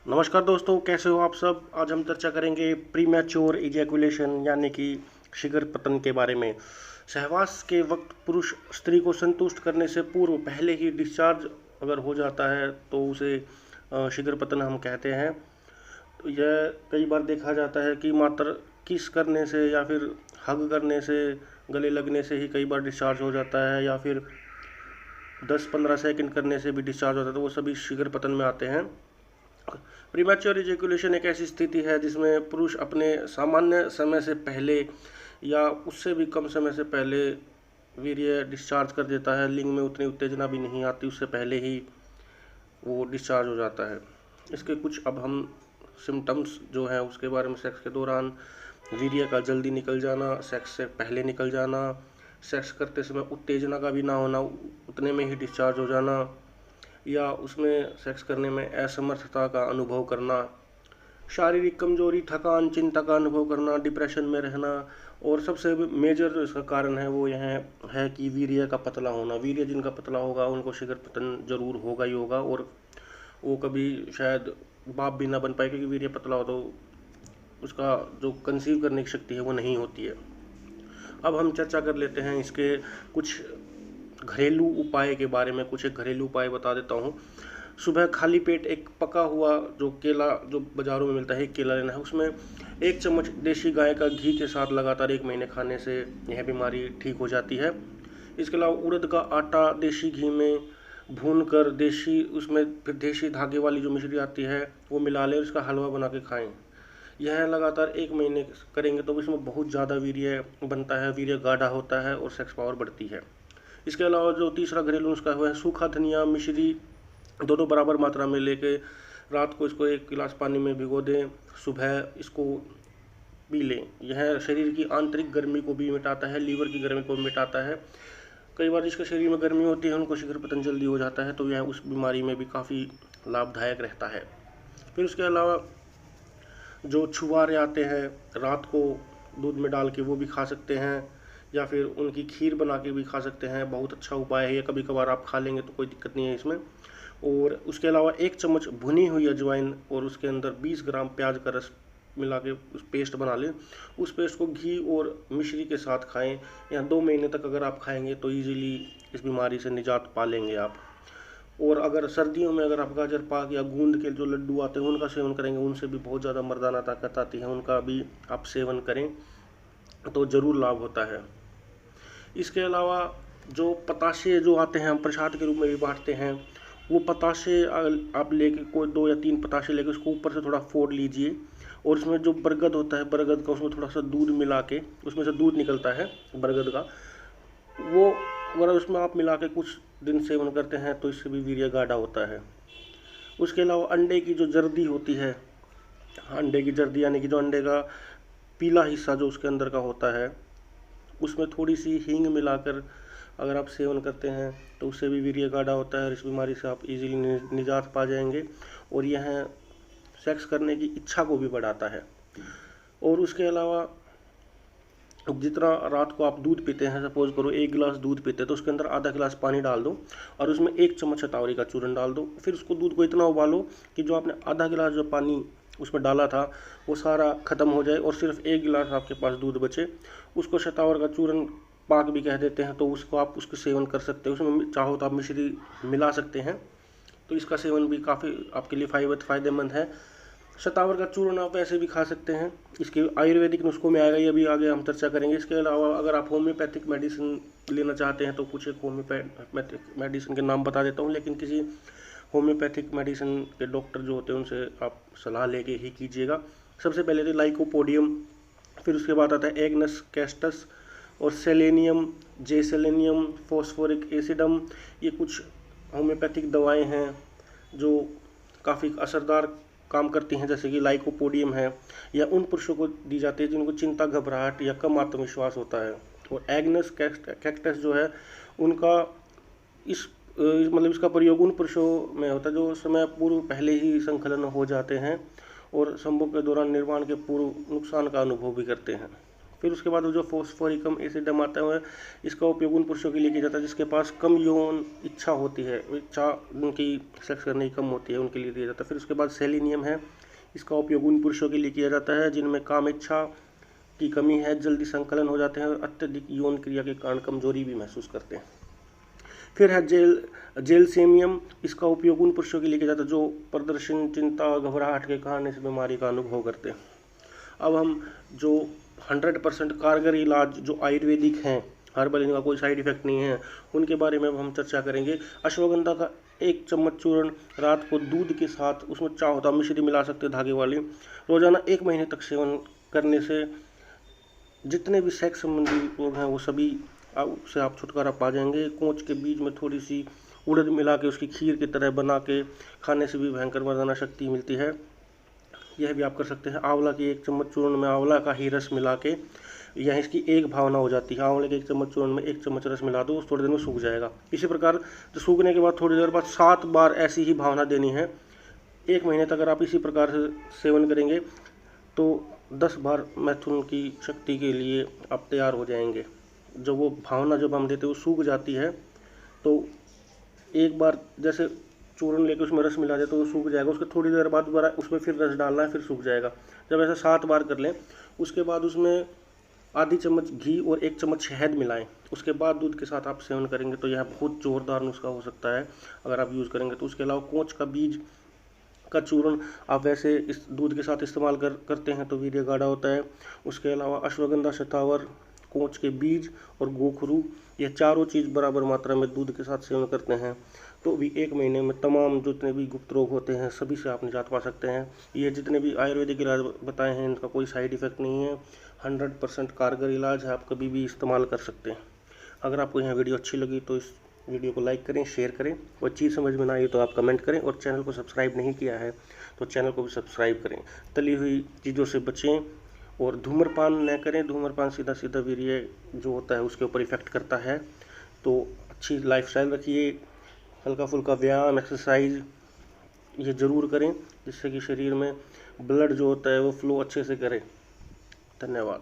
नमस्कार दोस्तों, कैसे हो आप सब। आज हम चर्चा करेंगे प्रीमैच्योर इजैकुलेशन यानी कि शीघ्र पतन के बारे में। सहवास के वक्त पुरुष स्त्री को संतुष्ट करने से पूर्व पहले ही डिस्चार्ज अगर हो जाता है तो उसे शीघ्र पतन हम कहते हैं। तो यह कई बार देखा जाता है कि मात्र किस करने से या फिर हग करने से, गले लगने से ही कई बार डिस्चार्ज हो जाता है, या फिर 10-15 सेकंड करने से भी डिस्चार्ज होता है, तो वो सभी शीघ्र पतन में आते हैं। प्रीमैच्योर इजैकुलेशन एक ऐसी स्थिति है जिसमें पुरुष अपने सामान्य समय से पहले या उससे भी कम समय से पहले वीर्य डिस्चार्ज कर देता है। लिंग में उतनी उत्तेजना भी नहीं आती, उससे पहले ही वो डिस्चार्ज हो जाता है। इसके कुछ अब हम सिम्टम्स जो हैं उसके बारे में, सेक्स के दौरान वीर्य का जल्दी निकल जाना, सेक्स से पहले निकल जाना, सेक्स करते समय उत्तेजना का भी ना होना, उतने में ही डिस्चार्ज हो जाना, या उसमें सेक्स करने में असमर्थता का अनुभव करना, शारीरिक कमजोरी, थकान, चिंता का अनुभव करना, डिप्रेशन में रहना, और सबसे मेजर जो इसका कारण है वो यह है कि वीर्य का पतला होना। वीर्य जिनका पतला होगा उनको शीघ्र पतन जरूर होगा ही होगा, और वो कभी शायद बाप भी ना बन पाए, क्योंकि वीर्य पतला हो तो उसका जो कंसीव करने की शक्ति है वो नहीं होती है। अब हम चर्चा कर लेते हैं इसके कुछ घरेलू उपाय के बारे में। कुछ एक घरेलू उपाय बता देता हूँ। सुबह खाली पेट एक पका हुआ जो केला जो बाज़ारों में मिलता है, एक केला लेना है। उसमें 1 चम्मच देशी गाय का घी के साथ लगातार 1 महीने खाने से यह बीमारी ठीक हो जाती है। इसके अलावा उड़द का आटा देशी घी में भून कर देशी उसमें फिर देशी धागे वाली जो मिश्री आती है वो मिला लें, उसका हलवा बना के खाएं। यह लगातार 1 महीने करेंगे तो इसमें बहुत ज़्यादा वीर्य बनता है, वीर्य गाढ़ा होता है और सेक्स पावर बढ़ती है। इसके अलावा जो तीसरा घरेलू नुस्खा हुआ है, सूखा धनिया मिश्री दोनों बराबर मात्रा में लेके रात को इसको 1 गिलास पानी में भिगो दें, सुबह इसको पी लें। यह शरीर की आंतरिक गर्मी को भी मिटाता है, लीवर की गर्मी को भी मिटाता है। कई बार जिसके शरीर में गर्मी होती है उनको शीघ्र पतन जल्दी हो जाता है, तो यह उस बीमारी में भी काफ़ी लाभदायक रहता है। फिर उसके अलावा जो छुहारे आते हैं रात को दूध में डाल के वो भी खा सकते हैं, या फिर उनकी खीर बना के भी खा सकते हैं। बहुत अच्छा उपाय है ये, कभी कभार आप खा लेंगे तो कोई दिक्कत नहीं है इसमें। और उसके अलावा 1 चम्मच भुनी हुई अजवाइन और उसके अंदर 20 ग्राम प्याज का रस मिला के उस पेस्ट बना लें। उस पेस्ट को घी और मिश्री के साथ खाएं, या 2 महीने तक अगर आप खाएंगे तो ईजिली इस बीमारी से निजात पा लेंगे आप। और अगर सर्दियों में अगर आप गाजर पाक या गूंद के जो लड्डू आते हैं उनका सेवन करेंगे, उनसे भी बहुत ज़्यादा मर्दाना ताकत आती है, उनका भी आप सेवन करें तो ज़रूर लाभ होता है। इसके अलावा जो पताशे जो आते हैं हम प्रसाद के रूप में भी बांटते हैं, वो पताशे आप लेके कोई 2 या 3 पताशे लेके उसको ऊपर से थोड़ा फोड़ लीजिए, और उसमें जो बरगद होता है, बरगद का उसमें थोड़ा सा दूध मिला के, उसमें से दूध निकलता है बरगद का, वो अगर उसमें आप मिला के कुछ दिन सेवन करते हैं तो इससे भी वीर्य गाढ़ा होता है। उसके अलावा अंडे की जो जर्दी होती है, अंडे की जर्दी यानी कि जो अंडे का पीला हिस्सा जो उसके अंदर का होता है, उसमें थोड़ी सी हींग मिलाकर अगर आप सेवन करते हैं तो उससे भी वीर्य गाढ़ा होता है, और इस बीमारी से आप इजीली निजात पा जाएंगे। और यह सेक्स करने की इच्छा को भी बढ़ाता है। और उसके अलावा जितना रात को आप दूध पीते हैं, सपोज करो 1 गिलास दूध पीते हैं तो उसके अंदर आधा गिलास पानी डाल दो और उसमें 1 चम्मच शतावरी का चूरन डाल दो। फिर उसको दूध को इतना उबालो कि जो आपने आधा गिलास जो पानी उसमें डाला था वो सारा ख़त्म हो जाए और सिर्फ 1 गिलास आपके पास दूध बचे। उसको शतावर का चूरन पाक भी कह देते हैं, तो उसको आप उसके सेवन कर सकते हैं। उसमें चाहो तो आप मिश्री मिला सकते हैं, तो इसका सेवन भी काफ़ी आपके लिए फ़ायदेमंद है। शतावर का चूर्ण आप ऐसे भी खा सकते हैं, इसके आयुर्वेदिक नुस्खों में आएगा, ये भी आगे हम चर्चा करेंगे। इसके अलावा अगर आप होम्योपैथिक मेडिसिन लेना चाहते हैं तो कुछ एक होम्योपैथिक मेडिसिन के नाम बता देता हूँ, लेकिन किसी होम्योपैथिक मेडिसिन के डॉक्टर जो होते हैं उनसे आप सलाह लेके ही कीजिएगा। सबसे पहले तो लाइकोपोडियम, फिर उसके बाद आता है एग्नस कैस्टस और सेलेनियम, जेसेलेनियम, फॉस्फोरिक एसिडम। ये कुछ होम्योपैथिक दवाएं हैं जो काफ़ी असरदार काम करती हैं। जैसे कि लाइकोपोडियम है, या उन पुरुषों को दी जाती है जिनको चिंता, घबराहट या कम आत्मविश्वास होता है। और एग्नस कैक्टस जो है उनका मतलब इसका प्रयोग उन पुरुषों में होता है जो समय पूर्व पहले ही संकलन हो जाते हैं और संभोग के दौरान निर्माण के पूर्व नुकसान का अनुभव भी करते हैं। फिर उसके बाद वो जो फॉस्फोरिकम एसिडम आता है इसका उपयोग उन पुरुषों के लिए किया जाता है जिसके पास कम यौन इच्छा होती है, इच्छा उनकी सेक्स करने की कम होती है, उनके लिए दिया जाता है। फिर उसके बाद सेलेनियम है, इसका उपयोग उन पुरुषों के लिए किया जाता है जिनमें काम इच्छा की कमी है, जल्दी संकलन हो जाते हैं और अत्यधिक यौन क्रिया के कारण कमजोरी भी महसूस करते हैं। फिर है जेलसेमियम, इसका उपयोग उन पुरुषों के लिए किया जाता है जो प्रदर्शन, चिंता, घबराहट के कारण इस बीमारी का अनुभव करते हैं। अब हम जो 100% कारगर इलाज जो आयुर्वेदिक हैं, हर्बल, इनका कोई साइड इफेक्ट नहीं है, उनके बारे में अब हम चर्चा करेंगे। अश्वगंधा का 1 चम्मच चूर्ण रात को दूध के साथ, उसमें चाहो तो मिश्री मिला सकते हैं धागे वाली, रोजाना 1 महीने तक सेवन करने से जितने भी सेक्स संबंधी रोग हैं वो सभी उससे आप छुटकारा पा जाएंगे। कोंच के बीज में थोड़ी सी उड़द मिला के उसकी खीर की तरह बना के खाने से भी भयंकर मर्दाना शक्ति मिलती है। यह भी आप कर सकते हैं। आंवला की 1 चम्मच चूर्ण में आंवला का ही रस मिला के, यह इसकी एक भावना हो जाती है। आंवले के 1 चम्मच चूर्ण में 1 चम्मच रस मिला दो, थोड़ी देर में सूख जाएगा। इसी प्रकार जो सूखने के बाद थोड़ी देर बाद 7 बार ऐसी ही भावना देनी है। 1 महीने तक अगर आप इसी प्रकार से सेवन करेंगे तो 10 बार मैथुन की शक्ति के लिए आप तैयार हो जाएंगे। जो वो भावना जब हम देते हैं वो सूख जाती है, तो एक बार जैसे चूर्ण लेके उसमें रस मिला दे तो वो सूख जाएगा। उसके थोड़ी देर बाद दोबारा उसमें फिर रस डालना है, फिर सूख जाएगा। जब ऐसा 7 बार कर लें, उसके बाद उसमें आधी चम्मच घी और 1 चम्मच शहद मिलाएं, उसके बाद दूध के साथ आप सेवन करेंगे तो यह बहुत ज़ोरदार नुस्खा हो सकता है अगर आप यूज़ करेंगे तो। उसके अलावा कोंच का बीज का चूर्ण आप वैसे इस दूध के साथ इस्तेमाल करते हैं तो वीर्य गाढ़ा होता है। उसके अलावा अश्वगंधा, शतावर, कोंच के बीज और गोखरू, यह चारों चीज़ बराबर मात्रा में दूध के साथ सेवन करते हैं तो भी 1 महीने में तमाम जितने भी गुप्त रोग होते हैं सभी से आप निजात पा सकते हैं। ये जितने भी आयुर्वेदिक इलाज बताए हैं इनका कोई साइड इफ़ेक्ट नहीं है, 100% कारगर इलाज है, आप कभी भी इस्तेमाल कर सकते हैं। अगर आपको यह वीडियो अच्छी लगी तो इस वीडियो को लाइक करें, शेयर करें, कोई चीज़ समझ में ना आई तो आप कमेंट करें, और चैनल को सब्सक्राइब नहीं किया है तो चैनल को भी सब्सक्राइब करें। तली हुई चीज़ों से बचें और धूम्रपान न करें। धूम्रपान सीधा सीधा वीर्य जो होता है उसके ऊपर इफ़ेक्ट करता है। तो अच्छी लाइफस्टाइल रखिए, हल्का फुल्का व्यायाम, एक्सरसाइज ये ज़रूर करें जिससे कि शरीर में ब्लड जो होता है वो फ्लो अच्छे से करे। धन्यवाद।